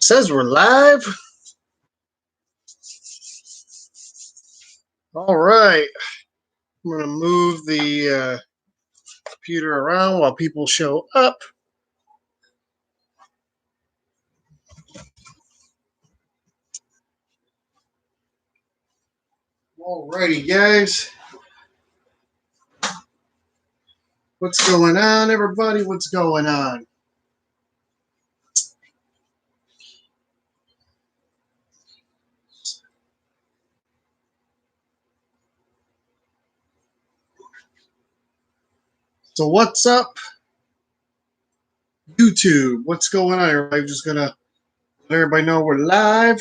Says we're live. All right. I'm going to move the computer around while people show up. All righty, guys. What's going on, everybody? What's going on? So what's up, YouTube? What's going on? I'm just going to let everybody know we're live.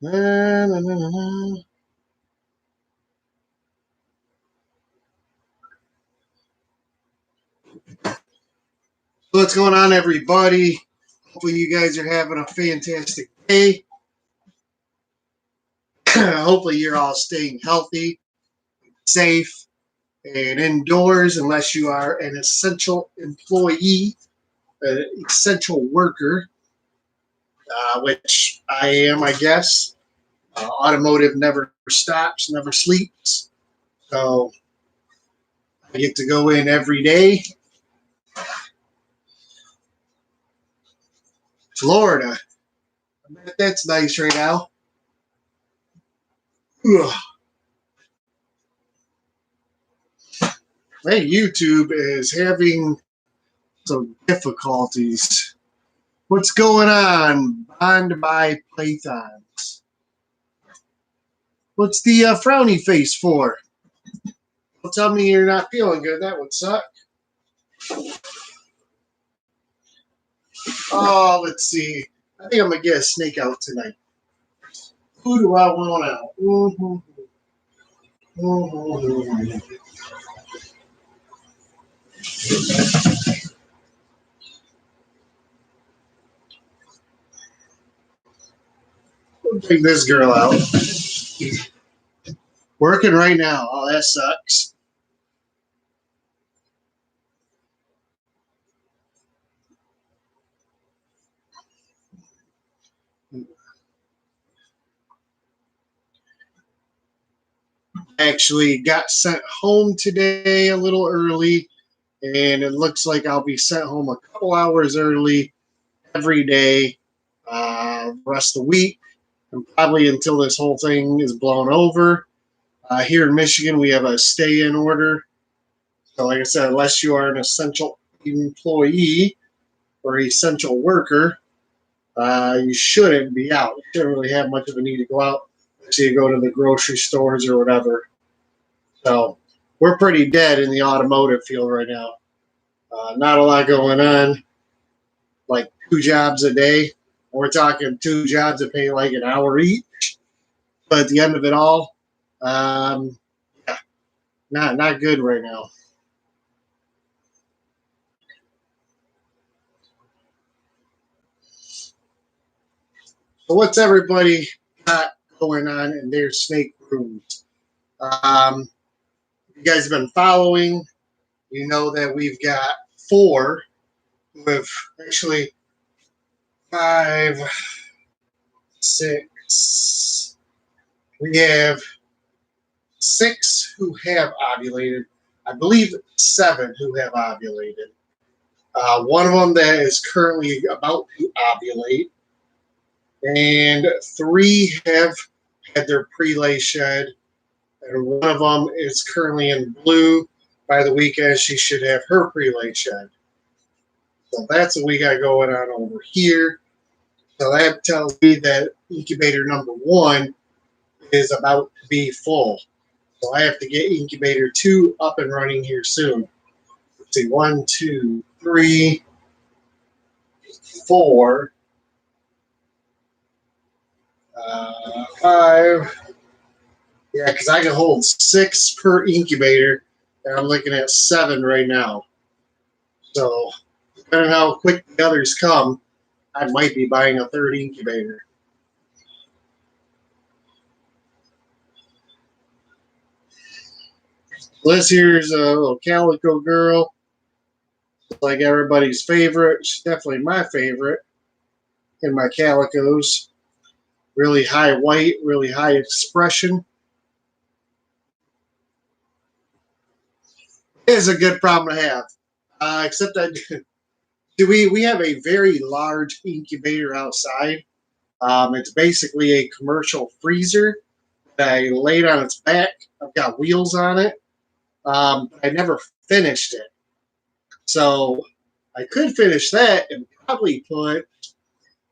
Na, na, na, na, na. What's going on, everybody? Hopefully you guys are having a fantastic day. Hopefully you're all staying healthy, safe, and indoors unless you are an essential employee, an essential worker, which I am, I guess. Automotive never stops, never sleeps. So I get to go in every day. Florida. I bet that's nice right now. Ugh. Hey, YouTube is having some difficulties. What's going on? Bond by Pythons. What's the frowny face for? Don't tell me you're not feeling good. That would suck. Oh, let's see. I think I'm going to get a snake out tonight. Who do I want out? We'll take this girl out. Working right now. Oh, that sucks. Actually got sent home today a little early, and it looks like I'll be sent home a couple hours early every day rest of the week, and probably until this whole thing is blown over. Here in Michigan, we have a stay-in order. So like I said, unless you are an essential employee or essential worker, you shouldn't be out. You shouldn't really have much of a need to go out until you go to the grocery stores or whatever. So we're pretty dead in the automotive field right now. Not a lot going on, like 2 jobs a day. We're talking 2 jobs that pay like an hour each. But at the end of it all, yeah, not good right now. So what's everybody got going on in their snake rooms? You guys have been following. You know that we've got 4 who have actually 5, 6. We have 6 who have ovulated. I believe 7 who have ovulated. One of them that is currently about to ovulate. And 3 have had their prelay shed. And one of them is currently in blue. By the weekend, she should have her prelay shed. So that's what we got going on over here. So that tells me that incubator number 1 is about to be full. So I have to get incubator 2 up and running here soon. Let's see, 1, 2, 3, 4, 5. Yeah, because I can hold 6 per incubator, and I'm looking at 7 right now. So depending on how quick the others come, I might be buying a 3rd incubator. This here's a little calico girl, like everybody's favorite. She's definitely my favorite in my calicos. Really high white, really high expression. It is a good problem to have. Except that we have a very large incubator outside. It's basically a commercial freezer that I laid on its back. I've got wheels on it. I never finished it. So I could finish that and probably put,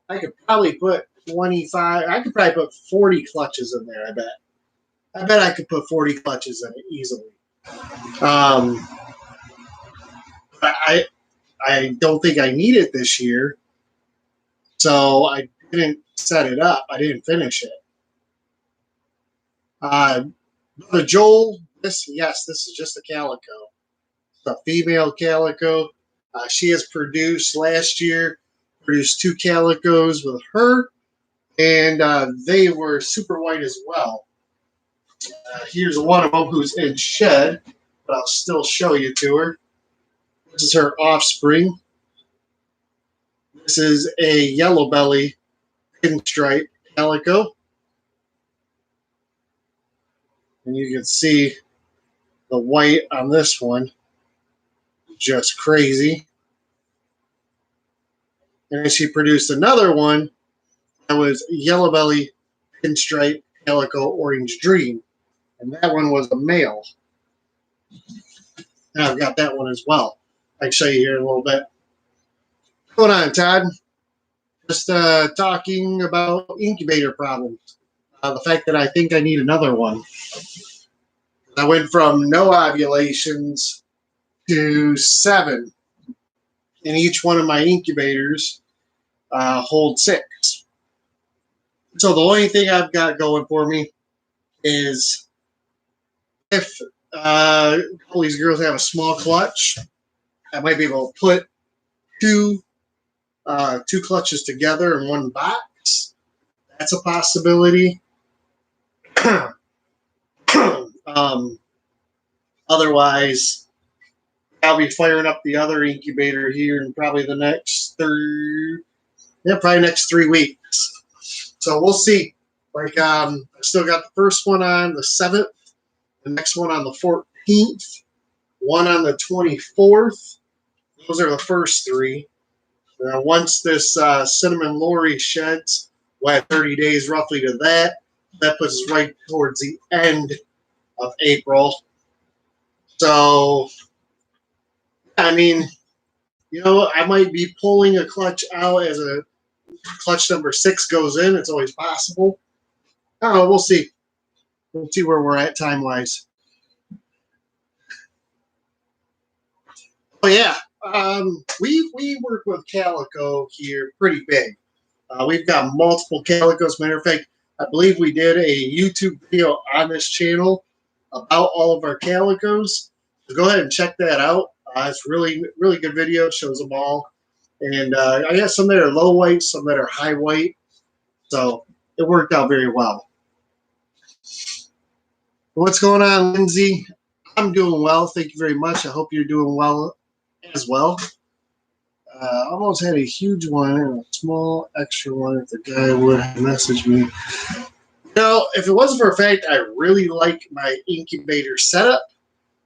I could probably put 25, I could probably put 40 clutches in there, I bet. I bet I could put 40 clutches in it easily. Um, but I don't think I need it this year. So I didn't set it up. I didn't finish it. The Joel, this is just a calico. It's a female calico. She has produced last year, produced 2 calicos with her, and they were super white as well. Here's one of them who's in shed, but I'll still show you to her. This is her offspring. This is a yellow belly pinstripe calico. And you can see the white on this one. Just crazy. And then she produced another one that was yellow belly pinstripe calico orange dream. And that one was a male. And I've got that one as well. I can show you here in a little bit. What's going on, Todd? Just talking about incubator problems. The fact that I think I need another one. I went from no ovulations to 7. And each one of my incubators hold 6. So the only thing I've got going for me is if a couple of these girls have a small clutch, I might be able to put two clutches together in one box. That's a possibility. Otherwise, I'll be firing up the other incubator here in probably the next next 3 weeks. So we'll see. Like, I still got the first one on the 7th, the next one on the 14th, one on the 24th. Those are the first 3. Once this cinnamon Lori sheds, we'll have 30 days roughly to that. That puts us right towards the end of April. So, I mean, I might be pulling a clutch out as a clutch number 6 goes in. It's always possible. I don't know. We'll see. We'll see where we're at time-wise. Oh, yeah. We work with Calico here pretty big. We've got multiple calicos. Matter of fact, I believe we did a YouTube video on this channel about all of our calicos. So go ahead and check that out. It's really, really good video. It shows them all. And I got some that are low white, some that are high white. So it worked out very well. What's going on, Lindsay? I'm doing well. Thank you very much. I hope you're doing well as well. Almost had a huge one and a small extra one if the guy would message me. If it wasn't for a fact, I really like my incubator setup.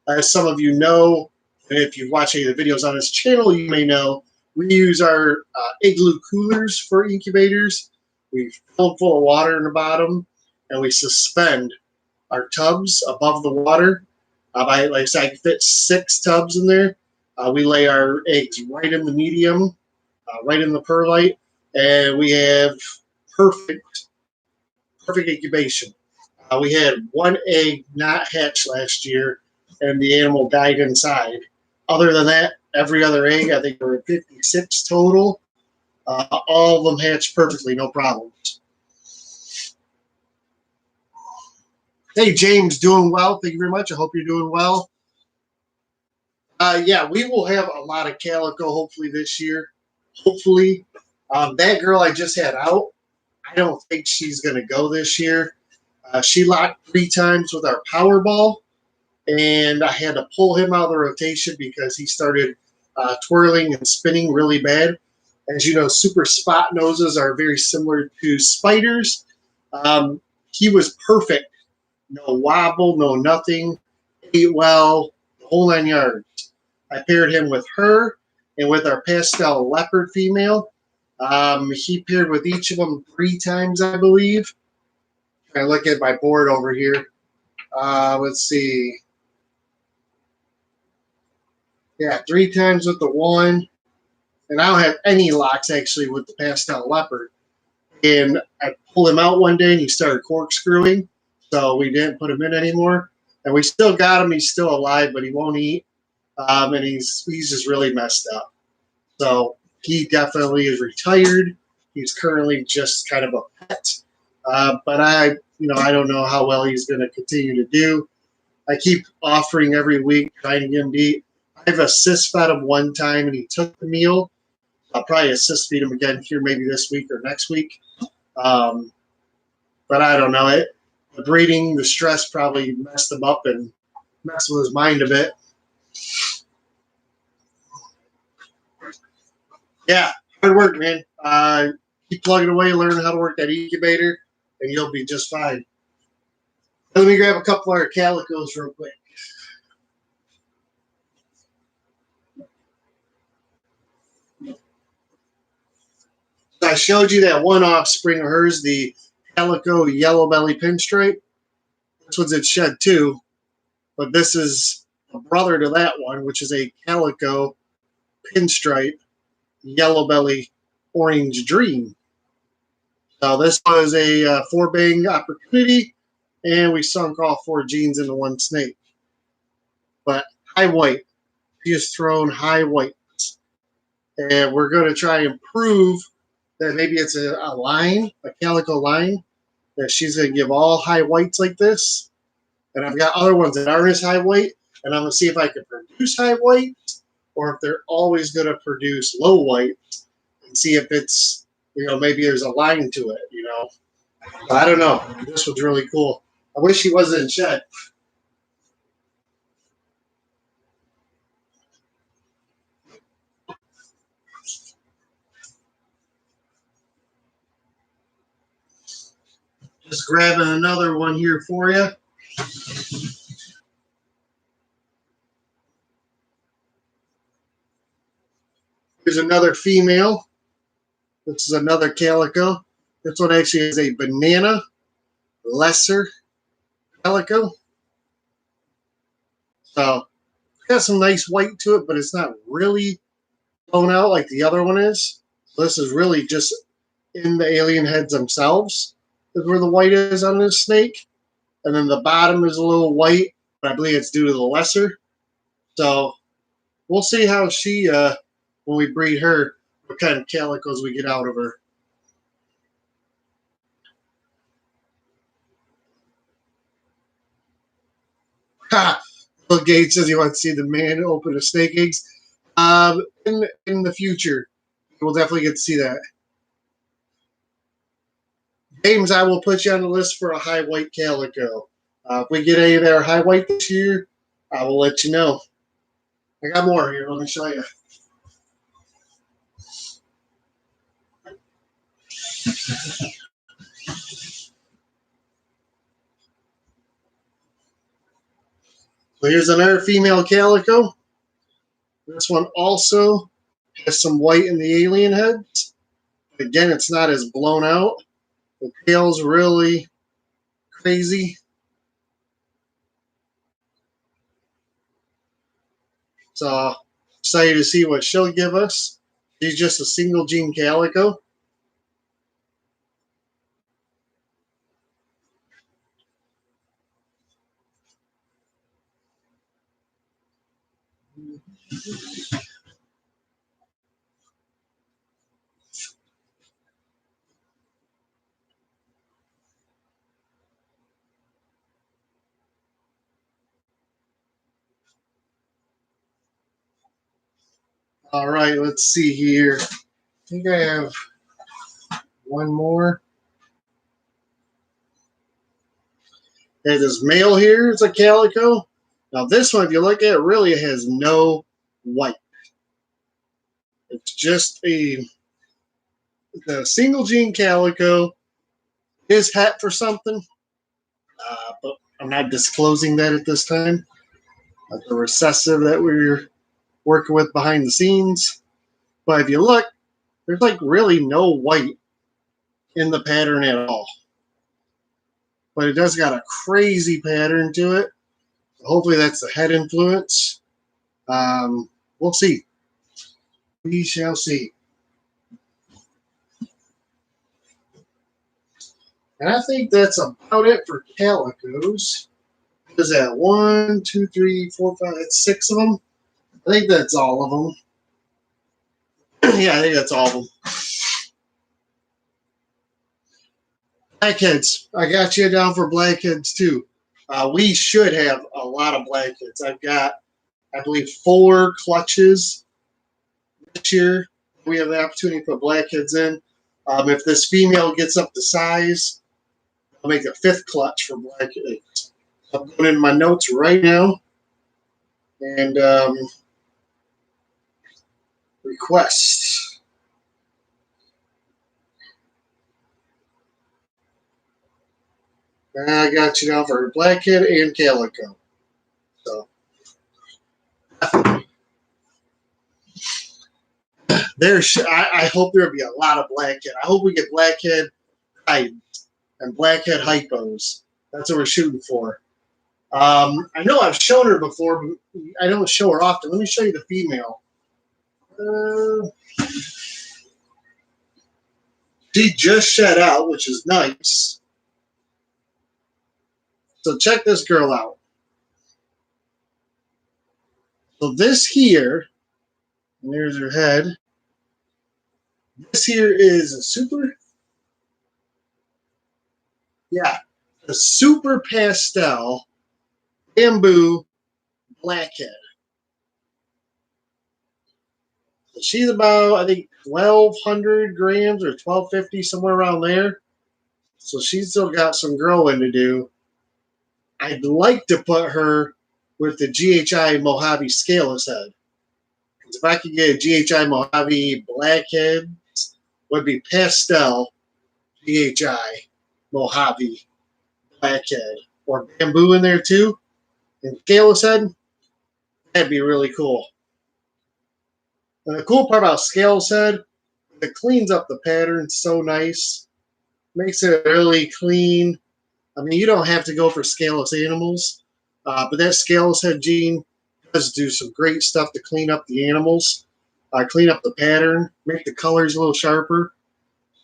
As some of you know, and if you've watched any of the videos on this channel, you may know we use our igloo coolers for incubators. We fill them full of water in the bottom, and we suspend our tubs above the water. Like I said, I can fit 6 tubs in there. We lay our eggs right in the medium, right in the perlite, and we have perfect incubation. We had 1 egg not hatch last year, and the animal died inside. Other than that, every other egg, I think there were 56 total. All of them hatched perfectly, no problems. Hey, James, doing well. Thank you very much. I hope you're doing well. Yeah, we will have a lot of calico hopefully this year. Hopefully. That girl I just had out, I don't think she's going to go this year. She locked 3 times with our Powerball. and I had to pull him out of the rotation because he started twirling and spinning really bad. As you know, super spot noses are very similar to spiders. Um, he was perfect. No wobble, no nothing. Ate well, the whole 9 yards. I paired him with her and with our pastel leopard female. He paired with each of them 3 times, I believe. I look at my board over here. Let's see. Yeah, 3 times with the one. And I don't have any locks actually with the pastel leopard. And I pulled him out one day and he started corkscrewing. So we didn't put him in anymore. And we still got him. He's still alive, but he won't eat. And he's just really messed up. So he definitely is retired. He's currently just kind of a pet. But I don't know how well he's going to continue to do. I keep offering every week, trying to get him to eat. I've assist fed him one time and he took the meal. I'll probably assist feed him again here maybe this week or next week. But I don't know. The breeding, the stress probably messed him up and messed with his mind a bit. Yeah, hard work, man. Keep plugging away, learn how to work that incubator, and you'll be just fine. Let me grab a couple of our calicos real quick. I showed you that one offspring of hers, the calico yellow belly pinstripe. This one's in shed too, but this is a brother to that one, which is a calico pinstripe yellow belly orange dream. So this was a 4-bang opportunity, and we sunk all 4 genes into one snake. But high white, she has thrown high whites, and we're going to try and prove that maybe it's a line, a calico line, that she's going to give all high whites like this. And I've got other ones that aren't as high white, and I'm going to see if I can produce high whites or if they're always going to produce low whites and see if it's, maybe there's a line to it, I don't know. This was really cool. I wish he wasn't in shed. Just grabbing another one here for you. Here's another female. This is another calico. This one actually is a banana lesser calico. So it's got some nice white to it, but it's not really blown out like the other one is. So this is really just in the alien heads themselves is where the white is on this snake. And then the bottom is a little white, but I believe it's due to the lesser. So we'll see how she, when we breed her, what kind of calicos we get out of her. Ha! Bill Gates says he wants to see the man open the snake eggs. In the future, we'll definitely get to see that. James, I will put you on the list for a high white calico. If we get any of their high white this year, I will let you know. I got more here. Let me show you. So here's another female calico. This one also has some white in the alien heads. Again, it's not as blown out. The tail's really crazy. So excited to see what she'll give us. She's just a single gene calico. All right, let's see here. I think I have one more. There's this male here. It's a calico. Now this one, if you look at it, really has no white. It's just the single gene calico. His hat for something, but I'm not disclosing that at this time. The recessive that we're working with behind the scenes. But if you look, there's like really no white in the pattern at all. But it does got a crazy pattern to it. Hopefully that's the head influence. We'll see. We shall see. And I think that's about it for calicos. Is that 1, 2, 3, 4, 5, that's 6 of them? I think that's all of them. Yeah, I think that's all of them. Blackheads. I got you down for blackheads too. We should have a lot of blackheads. I've got, I believe, 4 clutches this year. We have the opportunity to put blackheads in. If this female gets up to size, I'll make a 5th clutch for blackheads. I'm going in my notes right now. And requests. I got you down for blackhead and calico. So I hope there'll be a lot of blackhead. I hope we get blackhead titans and blackhead hypos. That's what we're shooting for. I know I've shown her before, but I don't show her often. Let me show you the female. She just shed out, which is nice. So check this girl out. So this here, and there's her head. This here is a super. Yeah, a super pastel bamboo blackhead. She's about, I think, 1,200 grams or 1,250, somewhere around there. So she's still got some growing to do. I'd like to put her with the GHI Mojave scaleless head. Because if I could get a GHI Mojave blackhead, would be pastel GHI Mojave blackhead. Or bamboo in there too. And scaleless head, that'd be really cool. And the cool part about scaleless head, it cleans up the pattern so nice. Makes it really clean. I mean, you don't have to go for scaleless animals, but that scaleless head gene does do some great stuff to clean up the animals, clean up the pattern, make the colors a little sharper.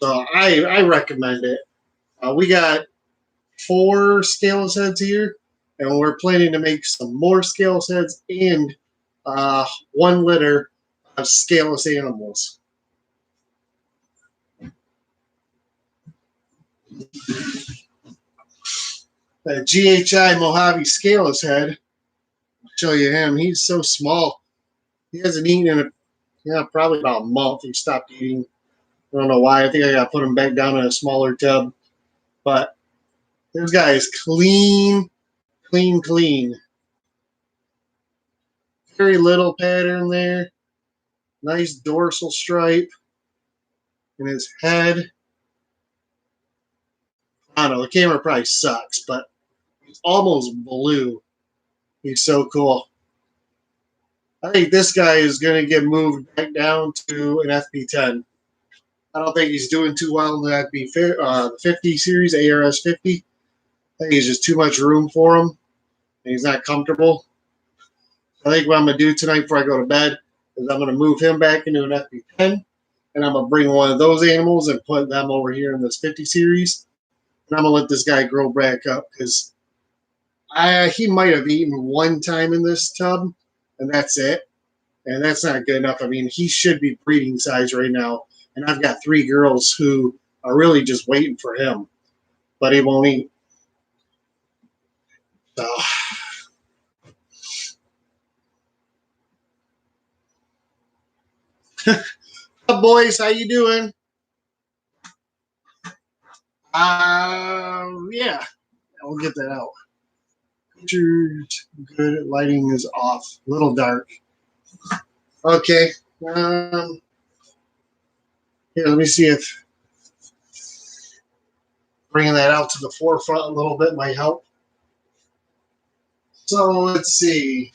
So I recommend it. We got 4 scaleless heads here, and we're planning to make some more scaleless heads and 1 litter of scaleless animals. That GHI Mojave scaleless head, I'll show you him. He's so small. He hasn't eaten in probably about a month. He stopped eating. I don't know why. I think I got to put him back down in a smaller tub. But this guy is clean, clean, clean. Very little pattern there. Nice dorsal stripe in his head. I don't know. The camera probably sucks, but he's almost blue. He's so cool. I think this guy is going to get moved back down to an FP10. I don't think he's doing too well in the FP 50 series, ARS 50. I think he's just too much room for him, and he's not comfortable. I think what I'm going to do tonight before I go to bed is I'm going to move him back into an FP10, and I'm going to bring one of those animals and put them over here in this 50 series. And I'm going to let this guy grow back up because he might have eaten one time in this tub, and that's it. And that's not good enough. I mean, he should be breeding size right now. And I've got 3 girls who are really just waiting for him, but he won't eat. So, up, boys, how you doing? Yeah, we'll get that out. Pictures good. Lighting is off. A little dark. Okay. Here, let me see if bringing that out to the forefront a little bit might help. So let's see.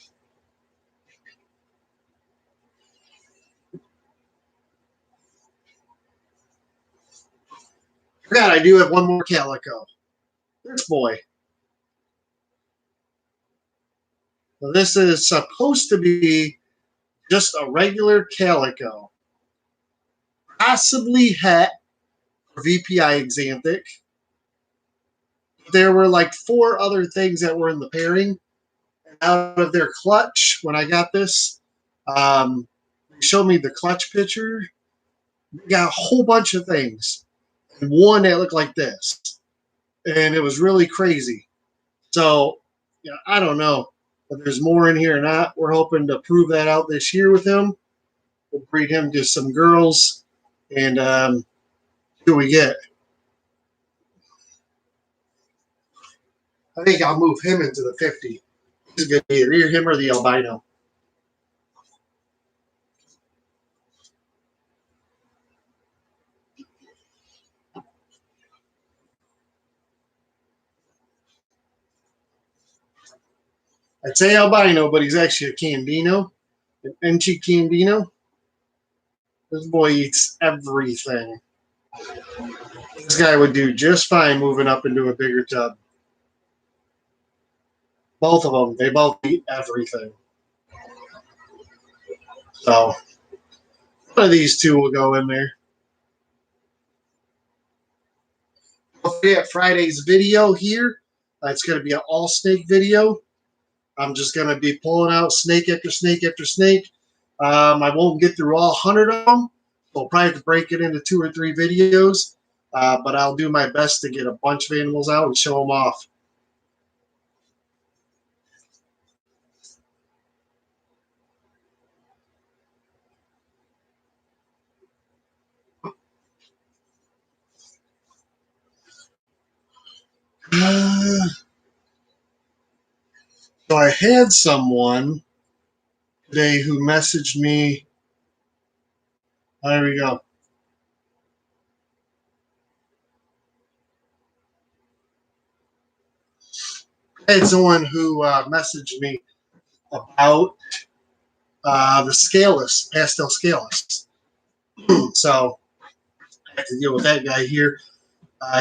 Forgot I do have one more calico. This boy. Now, this is supposed to be just a regular calico. Possibly het for VPI Xanthic. There were like 4 other things that were in the pairing. And out of their clutch, when I got this, they showed me the clutch picture. They got a whole bunch of things. And one that looked like this. And it was really crazy. So, I don't know if there's more in here or not. We're hoping to prove that out this year with him. We'll breed him to some girls and see what we get. I think I'll move him into the 50. He's good either him or the albino. I'd say albino, but he's actually a Candino, an Enchi Candino. This boy eats everything. This guy would do just fine moving up into a bigger tub. Both of them, they both eat everything. So, one of these two will go in there. Don't forget Friday's video here. It's going to be an all snake video. I'm just going to be pulling out snake after snake after snake. I won't get through all 100 of them. We'll probably have to break it into 2 or 3 videos. But I'll do my best to get a bunch of animals out and show them off. So I had someone today who messaged me. There we go. I had someone who messaged me about the scaleless, pastel scaleless. So I have to deal with that guy here.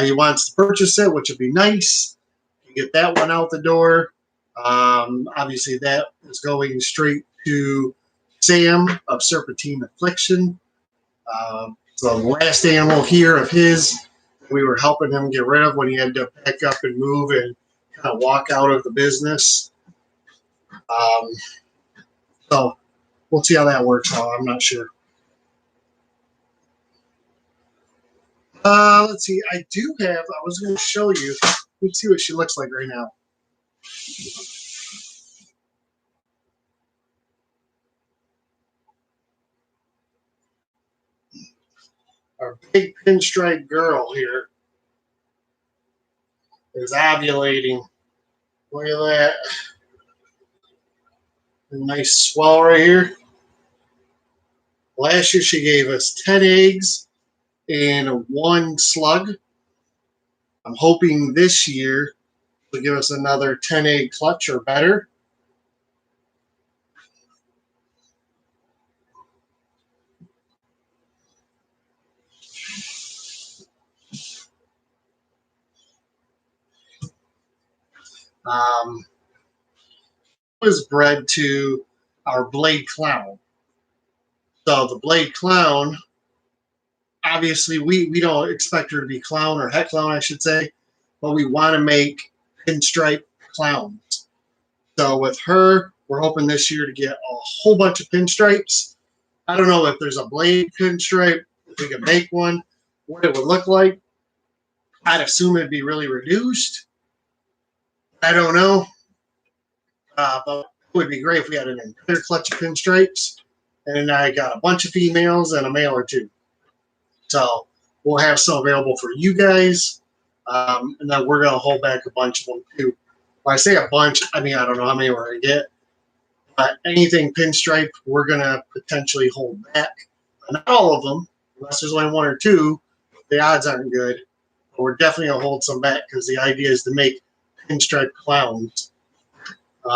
He wants to purchase it, which would be nice. You get that one out the door. Obviously, that is going straight to Sam of Serpentine Affliction. So the last animal here of his, we were helping him get rid of when he had to pack up and move and kind of walk out of the business. So we'll see how that works out. I'm not sure. Let's see. I do have, I was going to show you. Let's see what she looks like right now. Our big pinstripe girl here is ovulating. Look at that. A nice swell right here. Last year she gave us 10 eggs and 1 slug. I'm hoping this year she'll give us another 10 egg clutch or better. Was bred to our Blade Clown. So the Blade Clown, obviously we don't expect her to be clown or het clown, I should say, but we want to make pinstripe clowns. So with her, we're hoping this year to get a whole bunch of pinstripes. I don't know if there's a blade pinstripe, if we can make one, what it would look like. I'd assume it'd be really reduced. I don't know. But it would be great if we had an entire clutch of pinstripes. And I got a bunch of females and a male or 2. So we'll have some available for you guys. And then we're going to hold back a bunch of them too. When I say a bunch, I mean, I don't know how many we're going to get. But anything pinstripe, we're going to potentially hold back. Not all of them, unless there's only one or two. The odds aren't good. But we're definitely going to hold some back because the idea is to make pinstripe clowns. We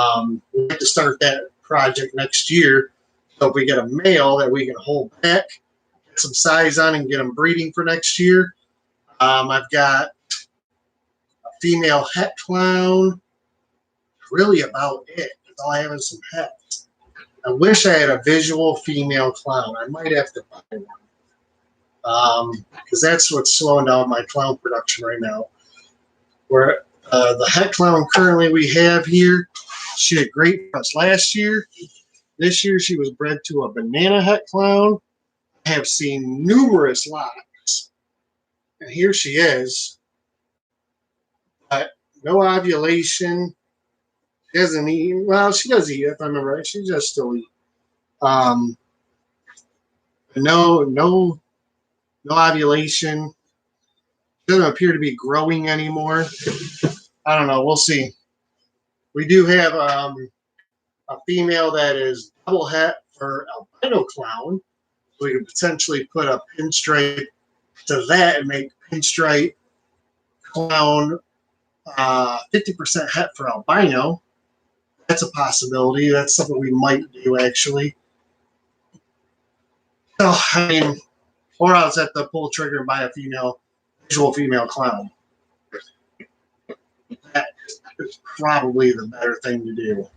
have to start that project next year. So if we get a male that we can hold back, get some size on, and get them breeding for next year. I've got a female het clown. Really about it. That's all I have is some hets. I wish I had a visual female clown. I might have to buy one. Because that's what's slowing down my clown production right now. Where the het clown currently we have here, she did great for us last year. This year she was bred to a banana het clown. I have seen numerous locks. And here she is. But no ovulation. She doesn't eat. Well, she does eat, if I remember right. She just still eat. No ovulation. Doesn't appear to be growing anymore. I don't know. We'll see. We do have a female that is double het for albino clown. So we could potentially put a pinstripe to that and make pinstripe clown 50% het for albino. That's a possibility. That's something we might do, actually. So, I mean, or else have to pull the trigger and buy a visual female clown. That is probably the better thing to do.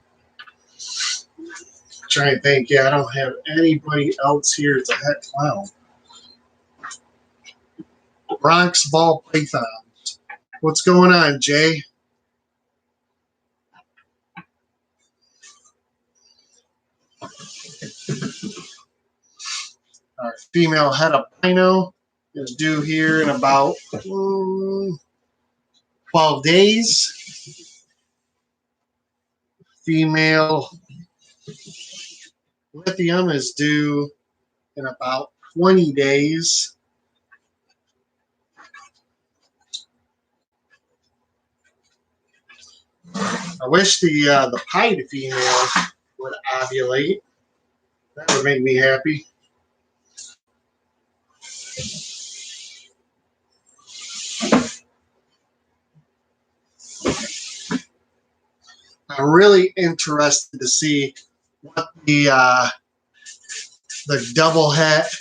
Try and think. Yeah, I don't have anybody else here that's a het clown. Bronx ball pythons. What's going on, Jay? Our female het albino is due here in about 12 days. Female lithium is due in about 20 days. I wish the pied female would ovulate. That would make me happy. I'm really interested to see what the double het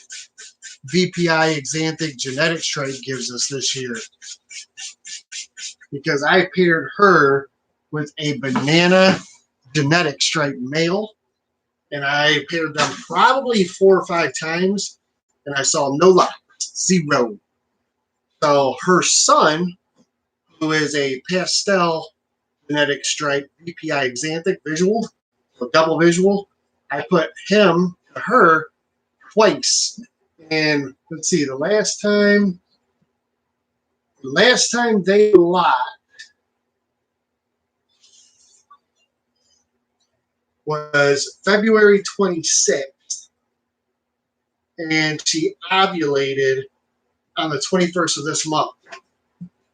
VPI Xanthic genetic trait gives us this year. Because I paired her with a banana genetic stripe male, and I paired them probably 4 or 5 times, and I saw no locks, 0. So her son, who is a pastel genetic stripe VPI Xanthic visual, so double visual, I put him to her twice. And let's see, the last time they locked was February 26th, and she ovulated on the 21st of this month.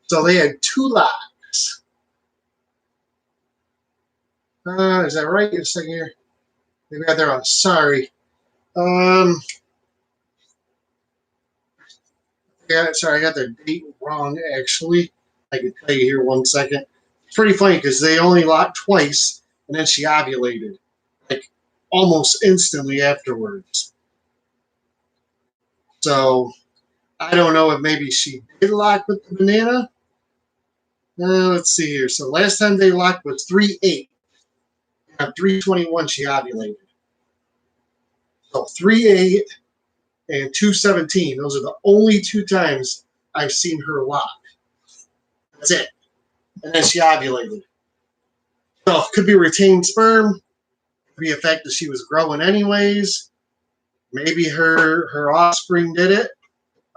So they had 2 locks. Is that right? A second here. Maybe I got there wrong. Sorry. Yeah, sorry, I got the date wrong, actually. I can tell you here 1 second. It's pretty funny because they only locked twice, and then she ovulated, like, almost instantly afterwards. So, I don't know if maybe she did lock with the banana. Let's see here. So, last time they locked was 3/8. At 3/21, she ovulated. So, 3/8 and 2/17. Those are the only 2 times I've seen her lock. That's it. And then she ovulated. So it could be retained sperm. Could be a fact that she was growing anyways. Maybe her offspring did it.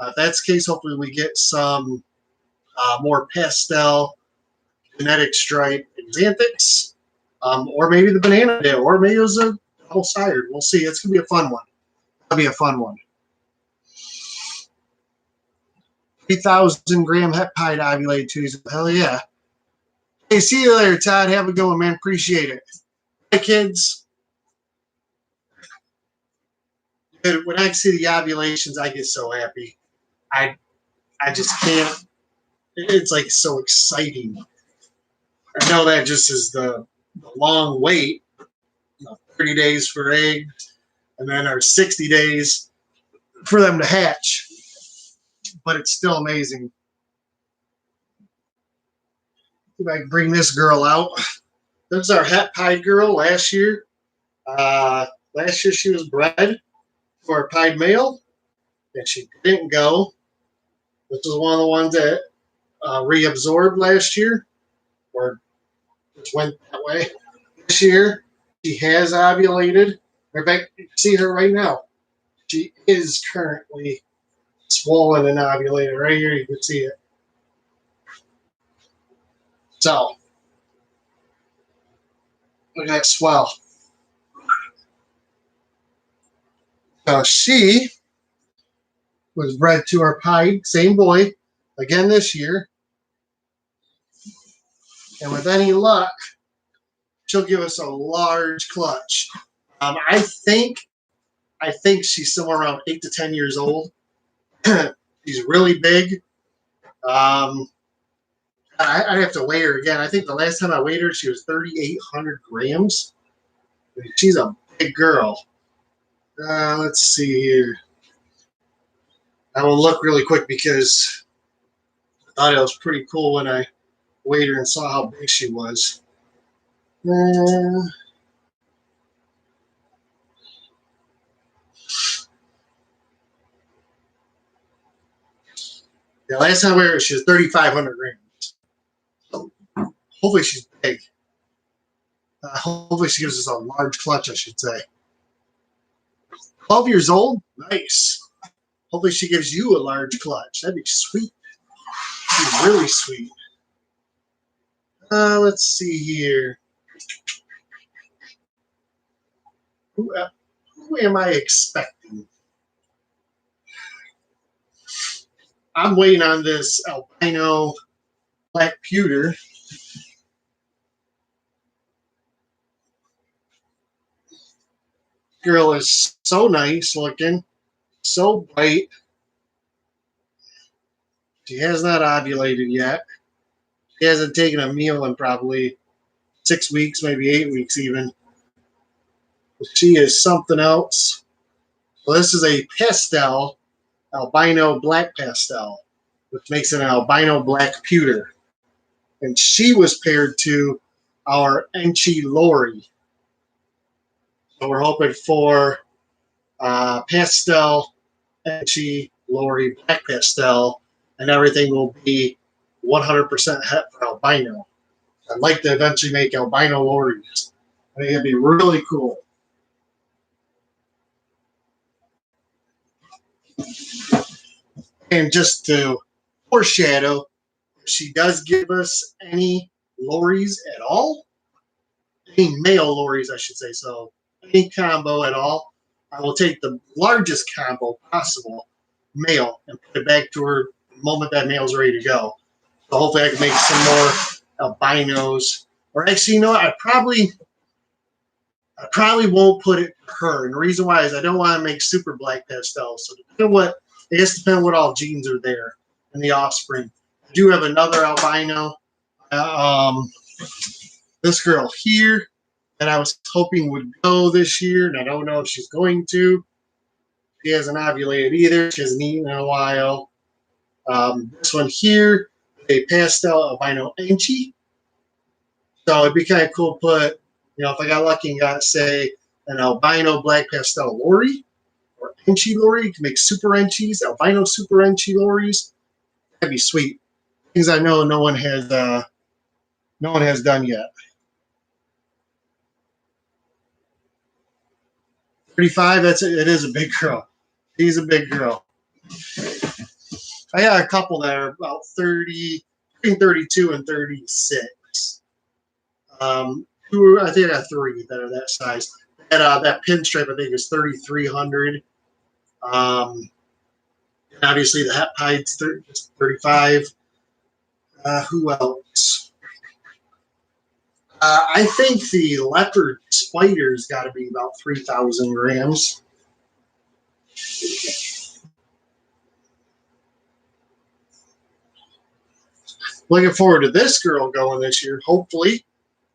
If that's the case, hopefully we get some more pastel genetic stripe xanthics. Or maybe the banana did. Or maybe it was a double-sided. We'll see. It's going to be a fun one. That'll be a fun one. 3,000 gram het pied ovulated Tuesday. Hell yeah. Hey, see you later, Todd. Have a good one, man. Appreciate it. Hey, kids. Dude, when I see the ovulations, I get so happy. I I just can't. It's like so exciting. I know that just is the long wait, 30 days for egg, and then our 60 days for them to hatch. But it's still amazing. If I can bring this girl out. This is our het pied girl last year. Last year she was bred for a pied male, and she didn't go. This was one of the ones that reabsorbed last year, or just went that way. This year, she has ovulated. Rebecca, you see her right now. She is currently swollen and ovulated. Right here, you can see it. So, look at that swell. So she was bred to our pied, same boy, again this year. And with any luck, she'll give us a large clutch. I think she's somewhere around 8 to 10 years old. She's really big. I'd have to weigh her again. I think the last time I weighed her, she was 3,800 grams. She's a big girl. Let's see here. I will look really quick because I thought it was pretty cool when I weighed her and saw how big she was. Yeah, last time I weighed her, she was 3,500 grams. So hopefully she's big. Hopefully she gives us a large clutch, I should say. 12 years old? Nice. Hopefully she gives you a large clutch. That'd be sweet. That'd be really sweet. Let's see here. Who am I expecting? I'm waiting on this albino black pewter. Girl is so nice looking, so bright. She has not ovulated yet. She hasn't taken a meal in probably 6 weeks, maybe 8 weeks even. But she is something else. Well, this is a pastel, albino black pastel, which makes it an albino black pewter. And she was paired to our Enchi Lori. So we're hoping for pastel, Enchi Lori, black pastel, and everything will be 100% het for albino. I'd like to eventually make albino Loris. I think it'd be really cool. And just to foreshadow, if she does give us any Loris at all, any male Loris, I should say, so any combo at all, I will take the largest combo possible, male, and put it back to her the moment that male's ready to go. So hopefully I can make some more albinos. Or actually, you know what? I probably won't put it her. And the reason why is I don't want to make super black pastels. So it just depends what all genes are there in the offspring. I do have another albino. This girl here that I was hoping would go this year, and I don't know if she's going to. She hasn't ovulated either. She hasn't eaten in a while. This one here, a pastel albino Enchi. So it'd be kind of cool to put, if I got lucky and got, say, an albino black pastel Lori or Enchi Lori, you can make super Enchis, albino super Enchi Loris. That'd be sweet. Things I know no one has done yet. 35, it is a big girl. She's a big girl. I got a couple that are about 30, between 32 and 36. I think I got 3 that are that size. That pinstripe, I think, is 3,300. And obviously, the het pied's 35. Who else? I think the leopard spider's got to be about 3,000 grams. Looking forward to this girl going this year, hopefully,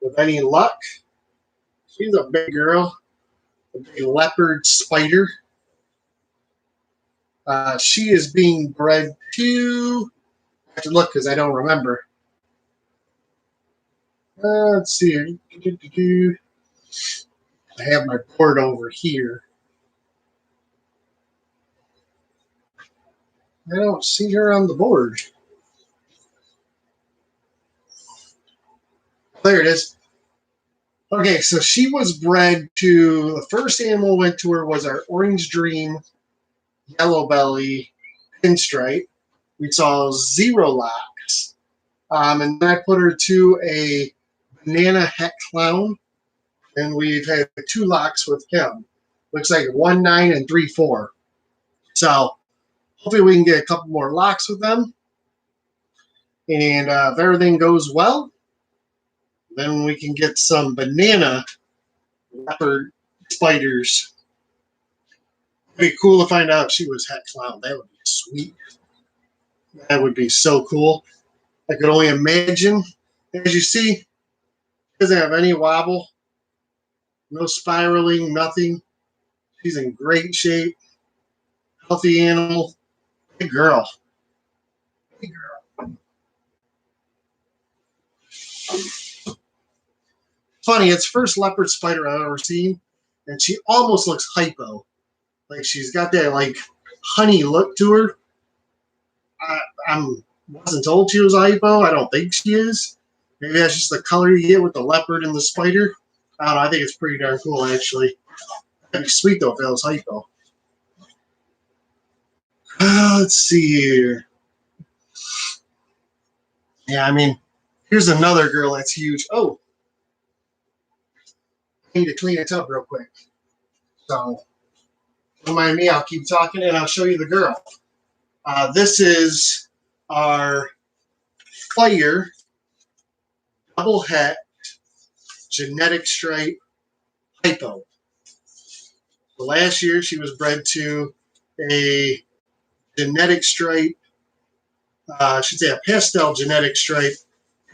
with any luck. She's a big girl, a big leopard spider. She is being bred to. I have to look because I don't remember. Let's see. I have my board over here. I don't see her on the board. There it is. Okay, so she was bred to, the first animal went to her was our Orange Dream Yellow Belly Pinstripe. We saw 0 locks. And then I put her to a Banana Het Clown, and we've had 2 locks with him. Looks like 1-9 and 3-4. So hopefully we can get a couple more locks with them. And if everything goes well, then we can get some banana leopard spiders. It'd be cool to find out if she was Het Clown. That would be sweet. That would be so cool. I could only imagine. As you see, she doesn't have any wobble, no spiraling, nothing. She's in great shape. Healthy animal. Big girl. Big girl. Funny, it's the first leopard spider I've ever seen, and she almost looks hypo. Like she's got that like honey look to her. I wasn't told she was a hypo. I don't think she is. Maybe that's just the color you get with the leopard and the spider. I don't know. I think it's pretty darn cool, actually. That'd be sweet, though, if it was hypo. Let's see here. Yeah, I mean, here's another girl that's huge. Oh, I need to clean it up real quick. So, don't mind me. I'll keep talking, and I'll show you the girl. This is our Fire Double Het Genetic Stripe Hypo. So last year, she was bred to a genetic stripe, I should say a pastel genetic stripe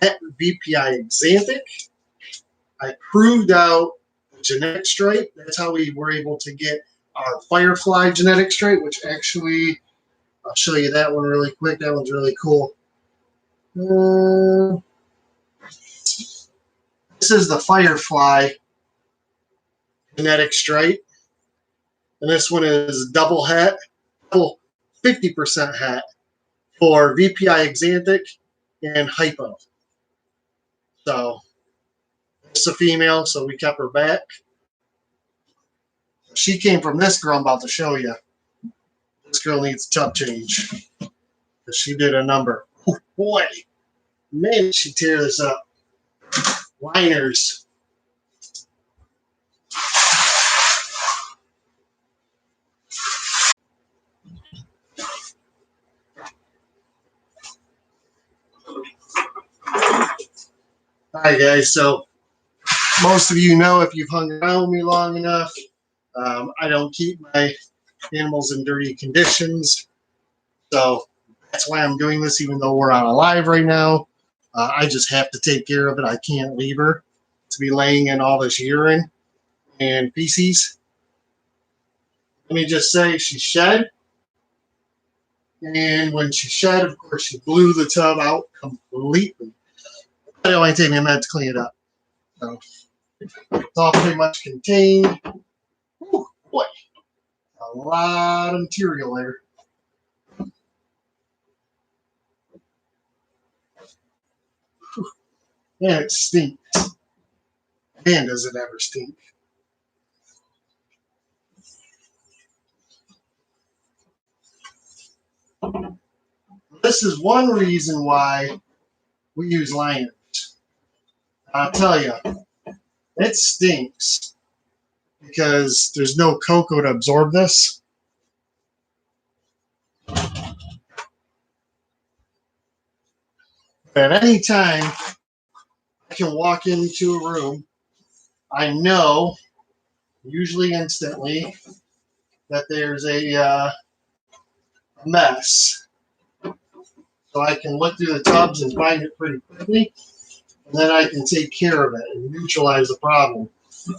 Het VPI Xanthic. I proved out the genetic stripe. That's how we were able to get our Firefly genetic stripe, which actually, I'll show you that one really quick. That one's really cool. This is the Firefly genetic stripe. And this one is double Het, double 50% Het for VPI Xanthic and Hypo. So, it's a female, so we kept her back. She came from this girl I'm about to show you. This girl needs a tough change. Because she did a number. Oh, boy. Man, did she tear this up. Liners. Alright, guys. So, most of you know if you've hung around with me long enough, I don't keep my animals in dirty conditions. So, that's why I'm doing this, even though we're on a live right now. I just have to take care of it. I can't leave her to be laying in all this urine and feces. Let me just say she shed. And when she shed, of course, she blew the tub out completely. It only took me a minute to clean it up. So it's all pretty much contained. Whew, boy, a lot of material there. Whew. Man, it stinks. Man, does it ever stink. This is one reason why we use liners. I'll tell you, it stinks because there's no cocoa to absorb this. At any time I can walk into a room. I know, usually instantly, that there's a mess. So I can look through the tubs and find it pretty quickly. And then I can take care of it and neutralize the problem.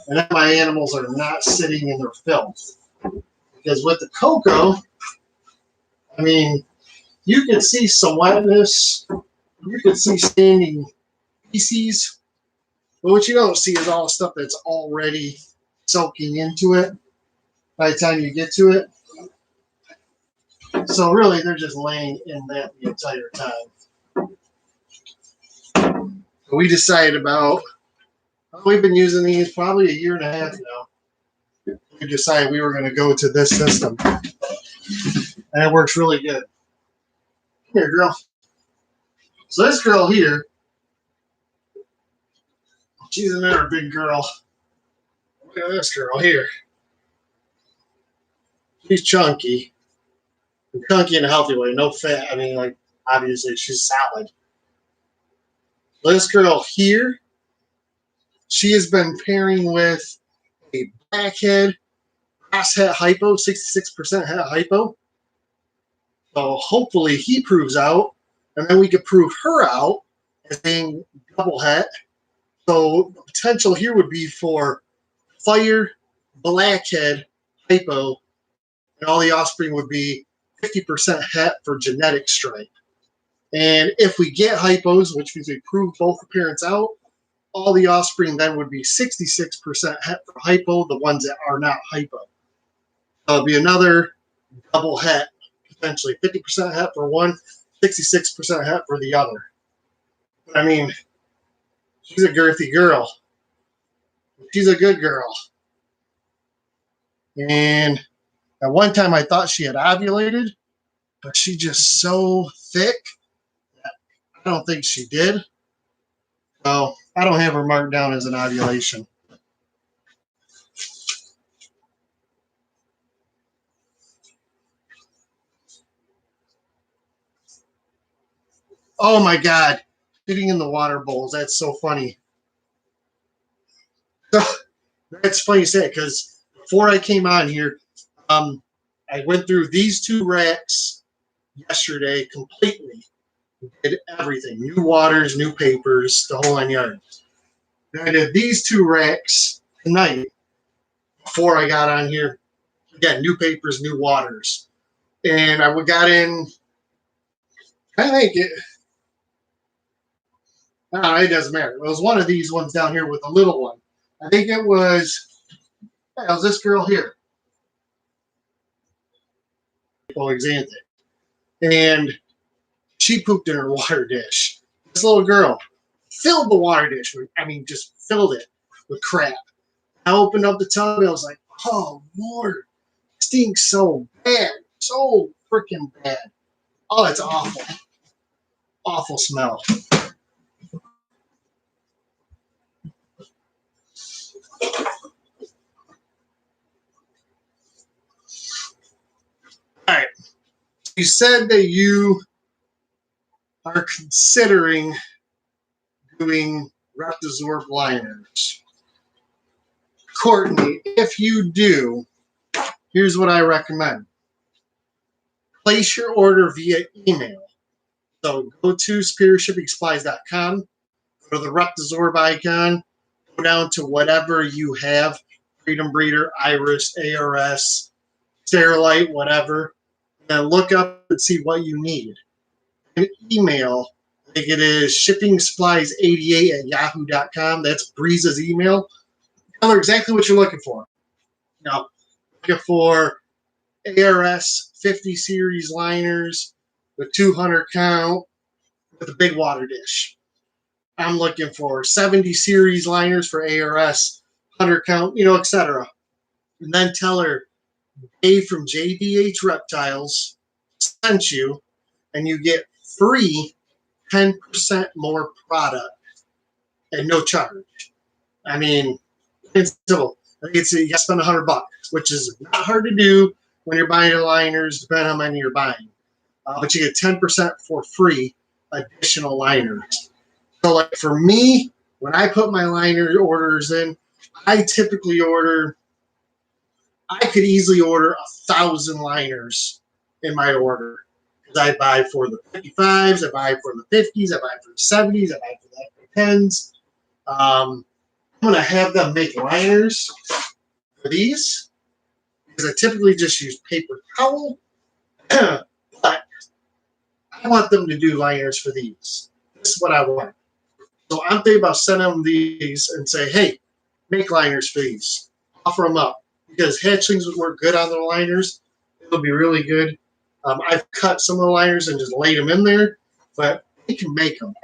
And then my animals are not sitting in their filth. Because with the cocoa, I mean, you can see some wetness, you can see standing feces, but what you don't see is all the stuff that's already soaking into it by the time you get to it. So really, they're just laying in that the entire time. So we decided about, we've been using these probably a year and a half now. We decided we were going to go to this system. And it works really good. Here, girl. So this girl here, she's another big girl. Look at this girl here. She's chunky. Chunky in a healthy way, no fat. I mean, like, obviously she's solid. This girl here, she has been pairing with a blackhead, grass het hypo, 66% het hypo. So hopefully he proves out, and then we could prove her out as being double het. So the potential here would be for fire, blackhead, hypo, and all the offspring would be 50% het for genetic stripe. And if we get hypos, which means we prove both the parents out, all the offspring then would be 66% het for hypo, the ones that are not hypo. So it'll be another double het, potentially 50% het for one, 66% het for the other. I mean, she's a girthy girl. She's a good girl. And at one time I thought she had ovulated, but she's just so thick that I don't think she did. So I don't have her marked down as an ovulation. Oh my God, sitting in the water bowls. That's so funny. That's funny you say it, because before I came on here, I went through these two racks yesterday completely. Did everything. New waters, new papers, the whole 9 yards. Then I did these two racks tonight before I got on here. Again, new papers, new waters. And I got in, I think it doesn't matter. It was one of these ones down here with a little one. I think it was this girl here. Xanthic. And she pooped in her water dish. This little girl filled the water dish. I mean, just filled it with crap. I opened up the tub and I was like, oh, Lord, it stinks so bad. So freaking bad. Oh, it's awful. Awful smell. All right. You said that you are considering doing Reptisorb liners. Courtney, if you do, here's what I recommend. Place your order via email. So go to superiorshippingsupplies.com, go to the Reptisorb icon, go down to whatever you have, Freedom Breeder, Iris, ARS, Sterilite, whatever, and then look up and see what you need. An email, I think it is shippingsupplies88@yahoo.com. That's Breeza's email. Tell her exactly what you're looking for. Now, looking for ARS 50 series liners, the 200 count with a big water dish. I'm looking for 70 series liners for ARS, 100 count, etc. And then tell her Dave from JDH Reptiles sent you, and you get free 10% more product at no charge. I mean, it's simple. It's you got to spend $100, which is not hard to do when you're buying your liners, depending on how many you're buying. But you get 10% for free additional liners. So, like for me, When I put my liner orders in, I typically order, I could easily order 1,000 liners in my order. Because I buy for the 55s, I buy for the 50s, I buy for the 70s, I buy for the 10s. I'm going to have them make liners for these because I typically just use paper towel. But I want them to do liners for these. This is what I want. So I'm thinking about sending them these and say, hey, make liners for these. Offer them up. Because hatchlings would work good on the liners. It'll be really good. I've cut some of the liners and just laid them in there, but they can make them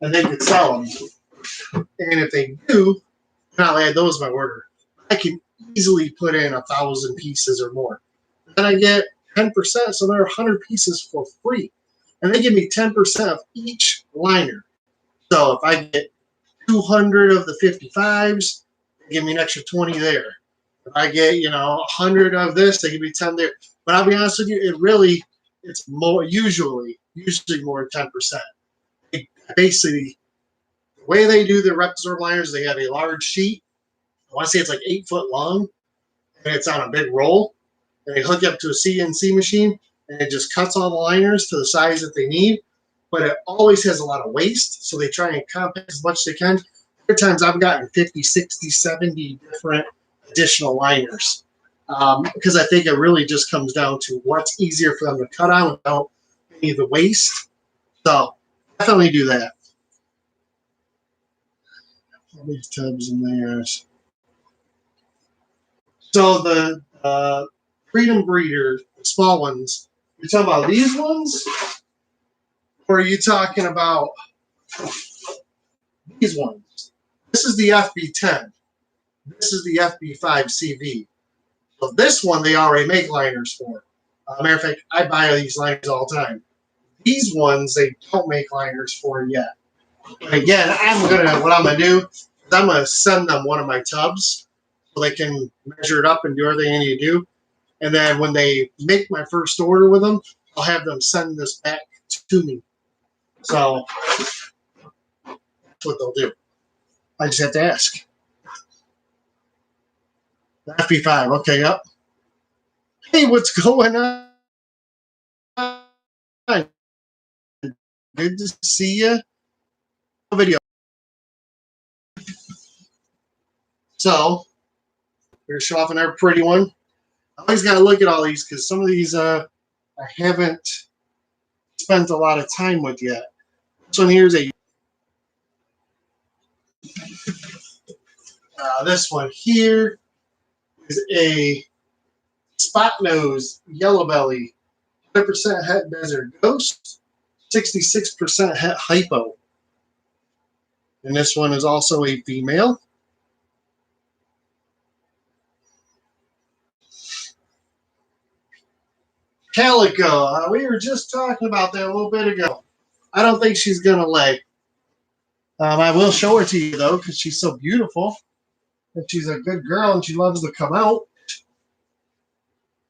and they can sell them. And if they do, then I'll add those to my order. I can easily put in 1,000 pieces or more. Then I get 10%, so there are 100 pieces for free. And they give me 10% of each liner. So if I get 200 of the 55s, they give me an extra 20 there. If I get, 100 of this, they give me 10 there. But I'll be honest with you, it's more, usually more than 10%. Basically, the way they do their Repsorb liners, they have a large sheet. I want to say it's like 8 foot long, and it's on a big roll. And they hook it up to a CNC machine, and it just cuts all the liners to the size that they need. But it always has a lot of waste, so they try and compact as much as they can. There are times I've gotten 50, 60, 70 different additional liners because I think it really just comes down to what's easier for them to cut on without any of the waste. So definitely do that. All these tubs in there. So the Freedom Breeder, the small ones, you're talking about these ones? Or are you talking about these ones? This is the FB10. This is the FB5CV. So this one they already make liners for. Matter of fact, I buy these liners all the time. These ones they don't make liners for yet. But again, what I'm gonna do is I'm gonna send them one of my tubs so they can measure it up and do everything they need to do. And then when they make my first order with them, I'll have them send this back to me. So that's what they'll do. I just have to ask. The FB5, okay, yep. Hey, what's going on? Good to see you. Video. So, we're showing off another pretty one. I always got to look at all these because some of these I haven't spent a lot of time with yet. This one here is this one here is a spot nose yellow belly, 100% het desert ghost, 66% het hypo. And this one is also a female. Calico. We were just talking about that a little bit ago. I don't think she's going to lay. I will show her to you, though, because she's so beautiful. And she's a good girl, and she loves to come out.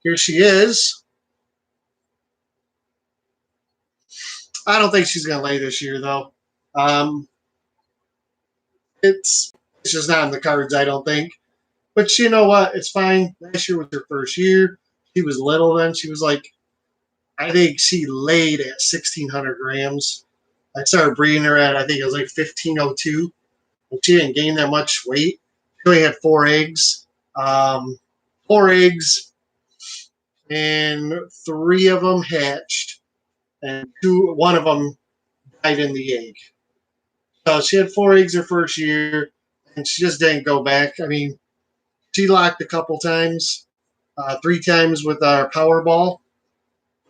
Here she is. I don't think she's going to lay this year, though. It's just not in the cards, I don't think. But you know what? It's fine. Last year was her first year. She was little then. She was like, I think she laid at 1,600 grams. I started breeding her at, I think it was like 1,502. And she didn't gain that much weight. She only had 4 eggs. 4 eggs, and 3 of them hatched, and one of them died in the egg. So she had 4 eggs her first year, and she just didn't go back. I mean, she locked a couple times, 3 times with our Powerball.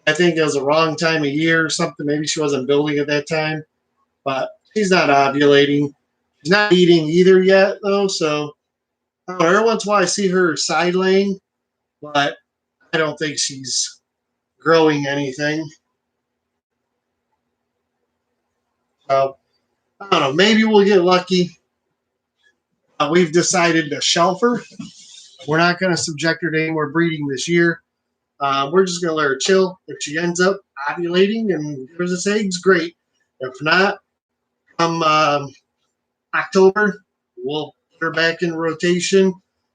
I think it was the wrong time of year or something. Maybe she wasn't building at that time, but she's not ovulating. She's not eating either yet, though. So I don't know, every once in a while I see her side laying, but I don't think she's growing anything. So I don't know. Maybe we'll get lucky. We've decided to shelf her. We're not going to subject her to any more breeding this year. We're just going to let her chill. If she ends up ovulating and gives us eggs, great. If not, October, we'll put her back in rotation,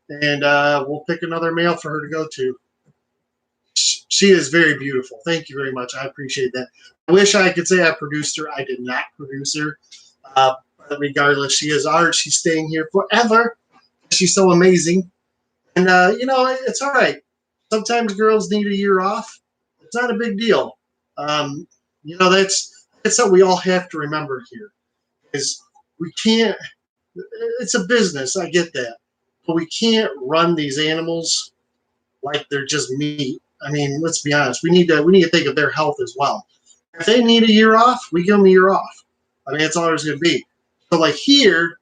and we'll pick another male for her to go to. She is very beautiful. Thank you very much. I appreciate that. I wish I could say I produced her. I did not produce her. But regardless, she is ours. She's staying here forever. She's so amazing. And, it's all right. Sometimes girls need a year off. It's not a big deal. That's something we all have to remember here is we can't, it's a business. I get that. But we can't run these animals like they're just meat. I mean, let's be honest. We need to think of their health as well. If they need a year off, we give them a year off. I mean, that's all there's going to be. But like here,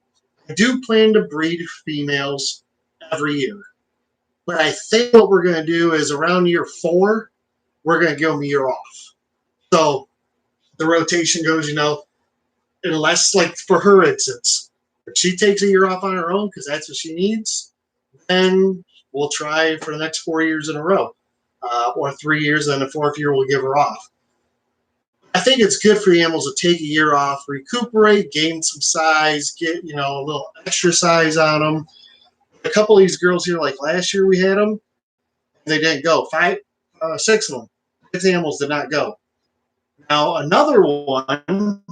I do plan to breed females every year. But I think what we're going to do is around year 4, we're going to give them a year off. So the rotation goes, unless like for her instance, if she takes a year off on her own because that's what she needs, then we'll try for the next 4 years in a row, or 3 years, and the 4th year we'll give her off. I think it's good for the animals to take a year off, recuperate, gain some size, get a little exercise on them. A couple of these girls here, like last year we had them, they didn't go. 6 of them. 6 animals did not go. Now another one.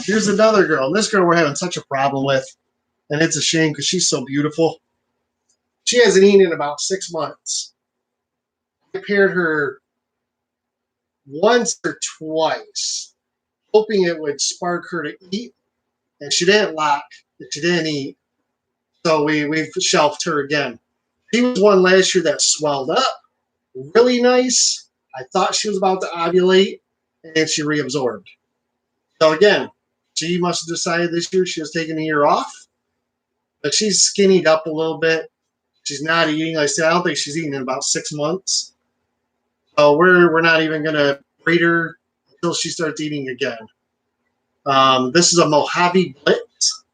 Here's another girl. This girl we're having such a problem with, and it's a shame because she's so beautiful. She hasn't eaten in about 6 months. I paired her once or twice, hoping it would spark her to eat, and she didn't lock. She didn't eat, so we've shelved her again. She was one last year that swelled up, really nice. I thought she was about to ovulate, and she reabsorbed. So again, she must have decided this year she was taking a year off, but she's skinnied up a little bit. She's not eating. Like I said, I don't think she's eaten in about 6 months. So we're not even going to breed her until she starts eating again. This is a Mojave Blitz.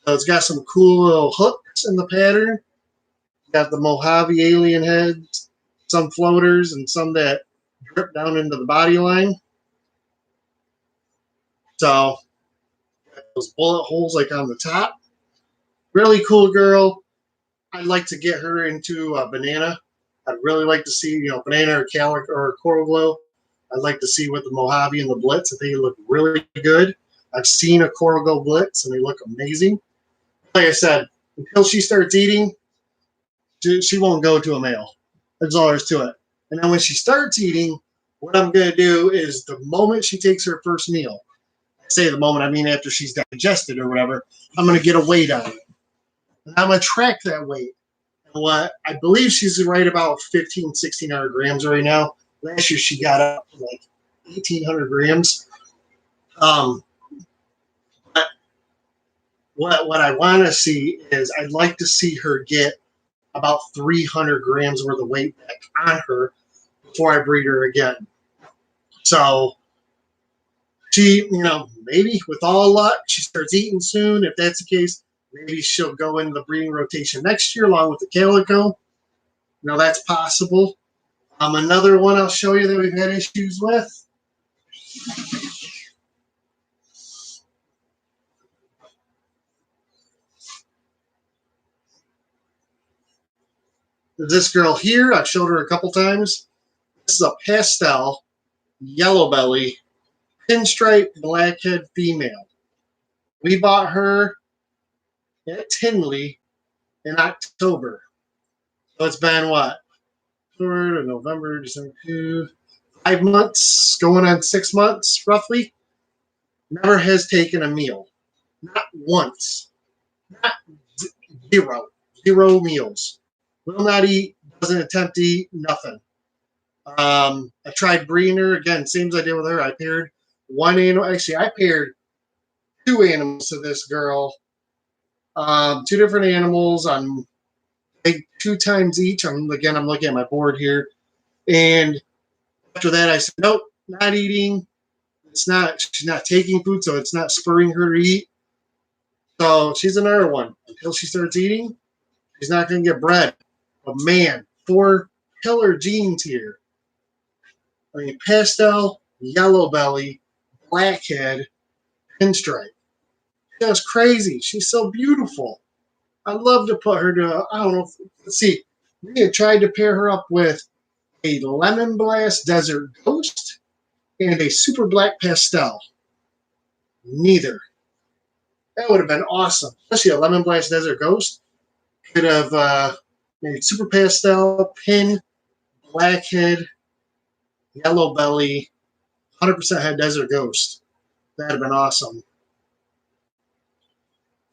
So it's got some cool little hooks in the pattern. Got the Mojave alien heads, some floaters, and some that drip down into the body line. So those bullet holes like on the top. Really cool girl. I'd like to get her into a banana. I'd really like to see, banana or calico or coral glow. I'd like to see with the Mojave and the Blitz. I think they look really good. I've seen a coral glow Blitz, and they look amazing. Like I said, until she starts eating, she won't go to a male. That's all there is to it. And then when she starts eating, what I'm going to do is the moment she takes her first meal, I say the moment, I mean after she's digested or whatever, I'm going to get a weight on it. And I'm going to track that weight. What I believe she's right about 1,600 grams right now. Last year she got up to like 1,800 grams. But what I want to see is I'd like to see her get about 300 grams worth of weight back on her before I breed her again. So she, maybe with all luck, she starts eating soon. If that's the case, maybe she'll go into the breeding rotation next year along with the calico. That's possible. Another one I'll show you that we've had issues with. This girl here, I've showed her a couple times. This is a pastel yellow belly pinstripe blackhead female. We bought her at Tinley in October. So it's been what? October, November, December, 5 months, going on 6 months roughly. Never has taken a meal. Not once. Not zero meals. Will not eat, doesn't attempt to eat, nothing. I tried breeding her, again, same as I did with her. I paired one animal. Actually, I paired 2 animals to this girl. 2 different animals on 2 times each. I'm looking at my board here. And after that, I said, nope, not eating. She's not taking food, so it's not spurring her to eat. So she's another one. Until she starts eating, she's not going to get bred. But man, 4 killer genes here. I mean, pastel, yellow belly, blackhead, pinstripe. Just crazy. She's so beautiful. I'd love to put her to, I don't know. Let's see. We had tried to pair her up with a Lemon Blast Desert Ghost and a Super Black Pastel. Neither. That would have been awesome. Especially a Lemon Blast Desert Ghost. Could have made Super Pastel, Pin, Blackhead, Yellow Belly, 100% had Desert Ghost. That'd have been awesome.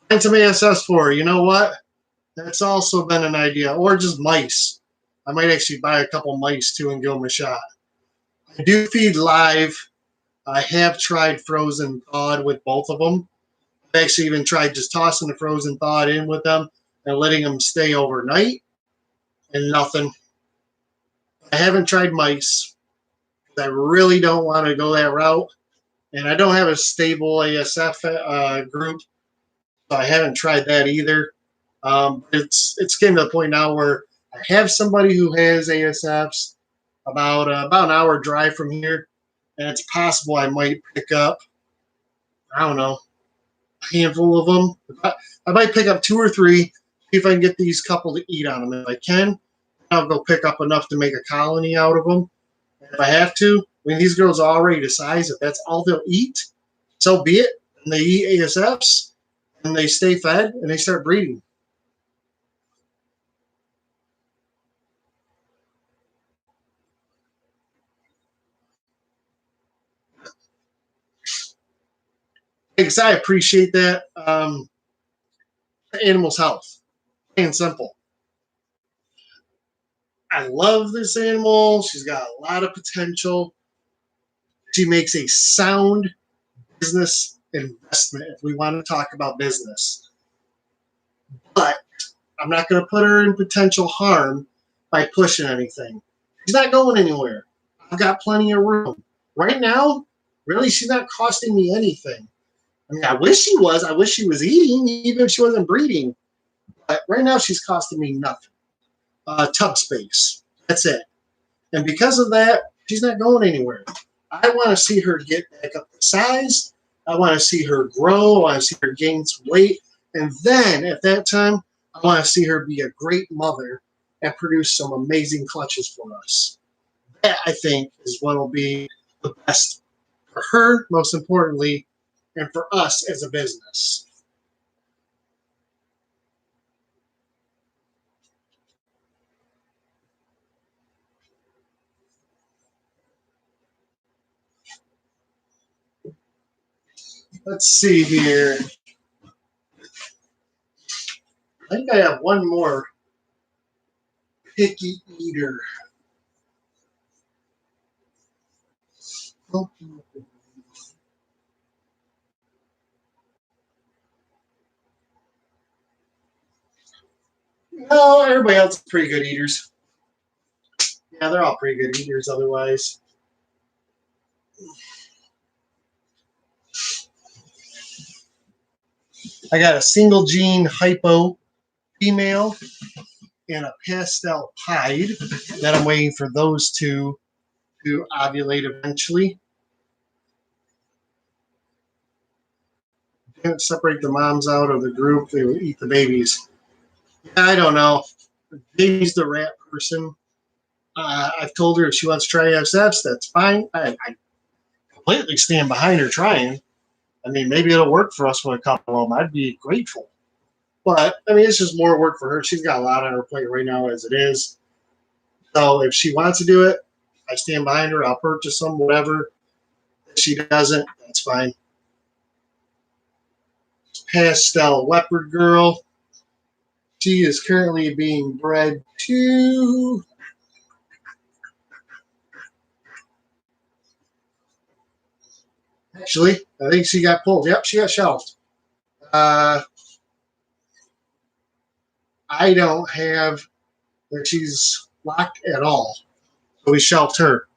And some ASS for her. You know what? That's also been an idea. Or just mice. I might actually buy a couple mice too and give them a shot. I do feed live. I have tried frozen thawed with both of them. I actually even tried just tossing the frozen thawed in with them and letting them stay overnight, and nothing. I haven't tried mice. I really don't want to go that route, and I don't have a stable ASF group, so I haven't tried that either. It's getting to the point now where I have somebody who has ASFs about an hour drive from here, and it's possible I might pick up, I don't know, a handful of them. I might pick up 2 or 3, see if I can get these couple to eat on them. If I can, I'll go pick up enough to make a colony out of them. And if I have to, I mean, these girls are already to size. If that's all they'll eat, so be it. And they eat ASFs, and they stay fed, and they start breeding. Because I appreciate that. Animal's health, plain and simple. I love this animal. She's got a lot of potential. She makes a sound business investment if we want to talk about business. But I'm not going to put her in potential harm by pushing anything. She's not going anywhere. I've got plenty of room. Right now, really, she's not costing me anything. I mean, I wish she was. I wish she was eating, even if she wasn't breeding. But right now, she's costing me nothing. Tub space. That's it. And because of that, she's not going anywhere. I want to see her get back up to size. I want to see her grow. I want to see her gain some weight. And then at that time, I want to see her be a great mother and produce some amazing clutches for us. That, I think, is what will be the best for her, most importantly, and for us as a business. Let's see here. I think I have one more picky eater. No, everybody else is pretty good eaters. Yeah, they're all pretty good eaters otherwise. I got a single gene hypo female and a pastel pied that I'm waiting for those two to ovulate eventually. Can't separate the moms out of the group. They will eat the babies. I don't know. Baby's the rat person. I've told her if she wants to try FSFs, that's fine. I completely stand behind her trying. I mean, maybe it'll work for us with a couple of them. I'd be grateful. But, I mean, it's just more work for her. She's got a lot on her plate right now as it is. So if she wants to do it, I stand behind her. I'll purchase them, whatever. If she doesn't, that's fine. Pastel Leopard Girl. She is currently being bred to... Actually, I think she got pulled. Yep, she got shelved. I don't have that she's locked at all. So we shelved her.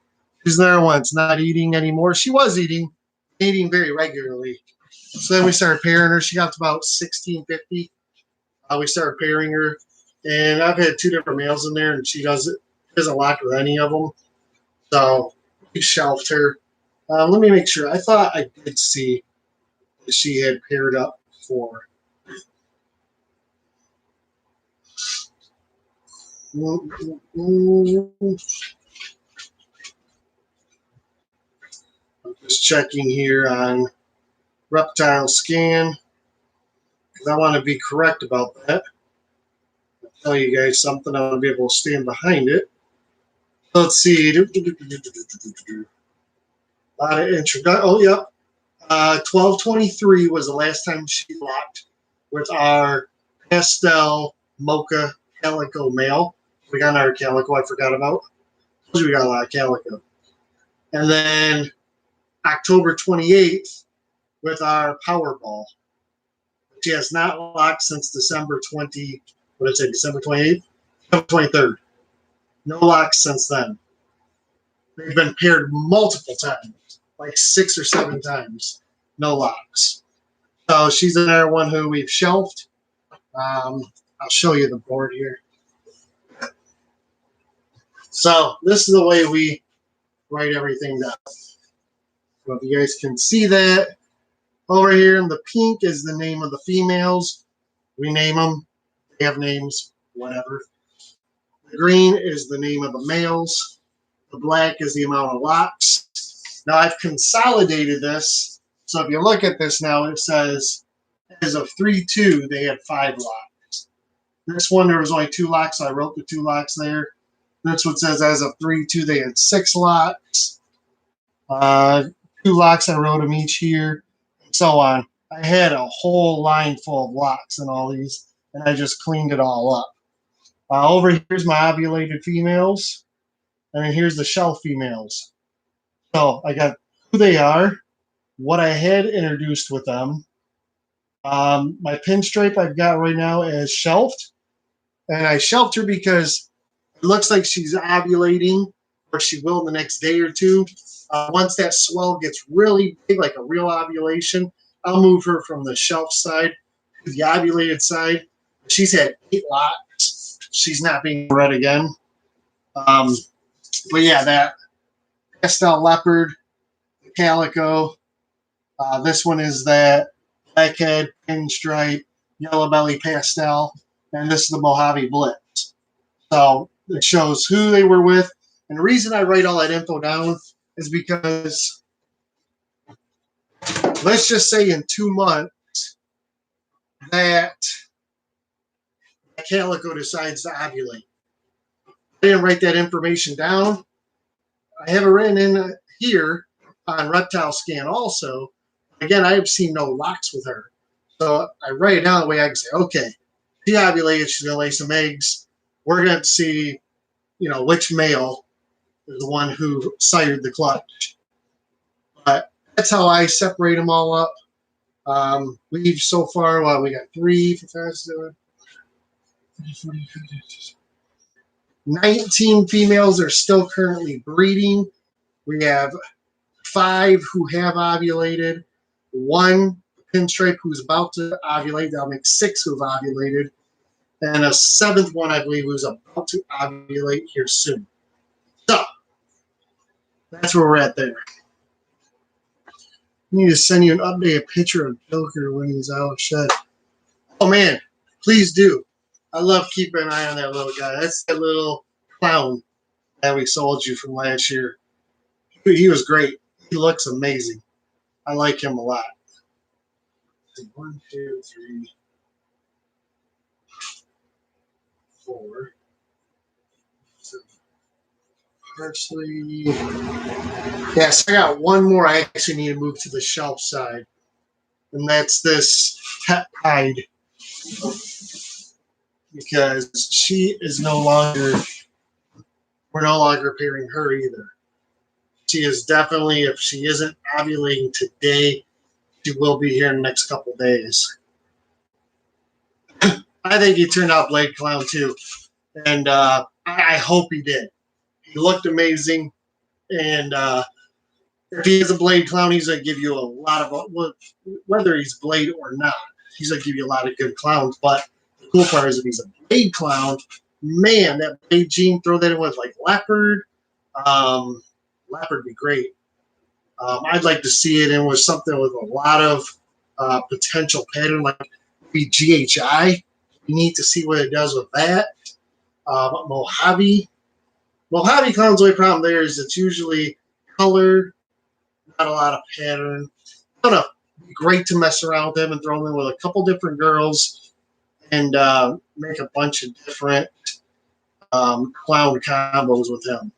She's another one that's not eating anymore. She was eating very regularly. So then we started pairing her. She got to about 1650. We started pairing her. And I've had 2 different males in there, and she doesn't lock with any of them. So we shelved her. Let me make sure. I thought I did see that she had paired up before. I'm just checking here on Reptile Scan because I want to be correct about that. I'll tell you guys something, I'll be able to stand behind it. Let's see. A lot of introduction. Oh, yep. 12/23 was the last time she locked with our pastel mocha calico male. We got our calico I forgot about. We got a lot of calico. And then October 28th with our Powerball. She has not locked since December 20, what did I say, December 28th? December 23rd. No locks since then. They've been paired multiple times, like 6 or 7 times. No locks. So she's another one who we've shelved. I'll show you the board here. So this is the way we write everything down. So if you guys can see that, over here in the pink is the name of the females. We name them. They have names, whatever. The green is the name of the males. The black is the amount of locks. Now I've consolidated this. So if you look at this now, it says as of 3/2, they had 5 locks. This one, there was only 2 locks. So I wrote the 2 locks there. This one says as of 3/2, they had 6 locks. 2 locks, I wrote them each here, and so on. I had a whole line full of locks in all these, and I just cleaned it all up. Over here's my ovulated females, and then here's the shelf females. So I got who they are, what I had introduced with them. My pinstripe I've got right now is shelved, and I shelved her because it looks like she's ovulating, or she will in the next day or two. Once that swell gets really big, like a real ovulation, I'll move her from the shelf side to the ovulated side. She's had 8 locks. She's not being bred again. But yeah, that pastel leopard, the calico. This one is that blackhead, pinstripe, yellow belly pastel, and this is the Mojave Blitz. So it shows who they were with. And the reason I write all that info down is because let's just say in 2 months that calico decides to ovulate. I didn't write that information down. I have it written in here on Reptile Scan also. Again, I have seen no locks with her. So I write it down the way I can say, okay, she ovulated, she's going to lay some eggs. We're going to see, which male is the one who sired the clutch. But that's how I separate them all up. We've so far, we got 19 females are still currently breeding. We have 5 who have ovulated, 1 pinstripe who's about to ovulate. That'll make 6 who've ovulated, and a 7th one, I believe, who's about to ovulate here soon. So that's where we're at there. I need to send you an updated picture of Joker when he's out shed. Oh man, please do. I love keeping an eye on that little guy. That's that little clown that we sold you from last year. He was great. He looks amazing. I like him a lot. 1, 2, 3, 4. Parsley. Yes, I got one more I actually need to move to the shelf side. And that's this pet hide. Because she is we're no longer pairing her either. She is definitely, if she isn't ovulating today, she will be here in the next couple days. I think he turned out Blade Clown too. And I hope he did. He looked amazing. And if he is a Blade Clown, he's going to give you a lot of, whether he's Blade or not, he's going to give you a lot of good clowns. But the cool part is if he's a Blade Clown, man, that Blade gene, throw that in with like Leopard. Leopard would be great. I'd like to see it in with something with a lot of potential pattern like maybe GHI. You need to see what it does with that. Mojave. Mojave Clown's only problem there is it's usually color, not a lot of pattern. I don't know. Great to mess around with them and throw them in with a couple different girls and make a bunch of different clown combos with him.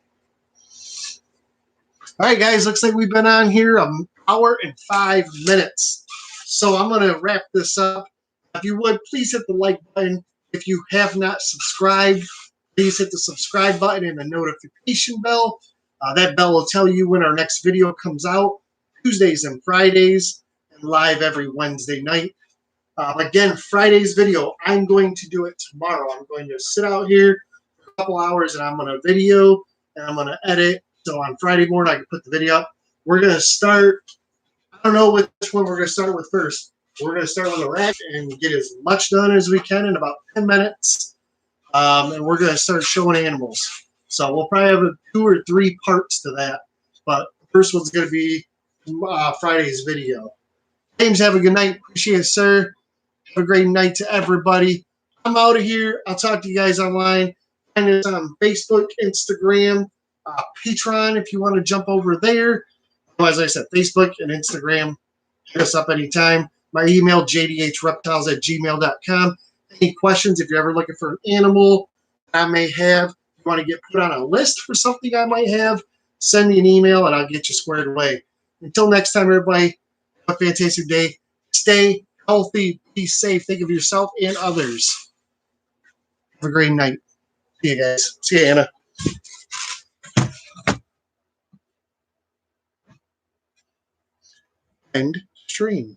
All right, guys, looks like we've been on here an hour and 5 minutes. So I'm going to wrap this up. If you would, please hit the like button. If you have not subscribed, please hit the subscribe button and the notification bell. That bell will tell you when our next video comes out, Tuesdays and Fridays, and live every Wednesday night. Again, Friday's video, I'm going to do it tomorrow. I'm going to sit out here for a couple hours and I'm going to video and I'm going to edit. So on Friday morning, I can put the video up. We're going to start, I don't know which one we're going to start with first. We're going to start with a rack and get as much done as we can in about 10 minutes. And we're going to start showing animals. So we'll probably have 2 or 3 parts to that. But the first one's going to be Friday's video. James, have a good night. Appreciate it, sir. Have a great night to everybody. I'm out of here. I'll talk to you guys online. Find us on Facebook, Instagram, Patreon if you want to jump over there. As I said, Facebook and Instagram. Hit us up anytime. My email, jdhreptiles@gmail.com. Any questions, if you're ever looking for an animal I may have, if you want to get put on a list for something I might have, send me an email and I'll get you squared away. Until next time, everybody, have a fantastic day. Stay healthy. Be safe. Think of yourself and others. Have a great night. See you guys. See you, Anna. End stream.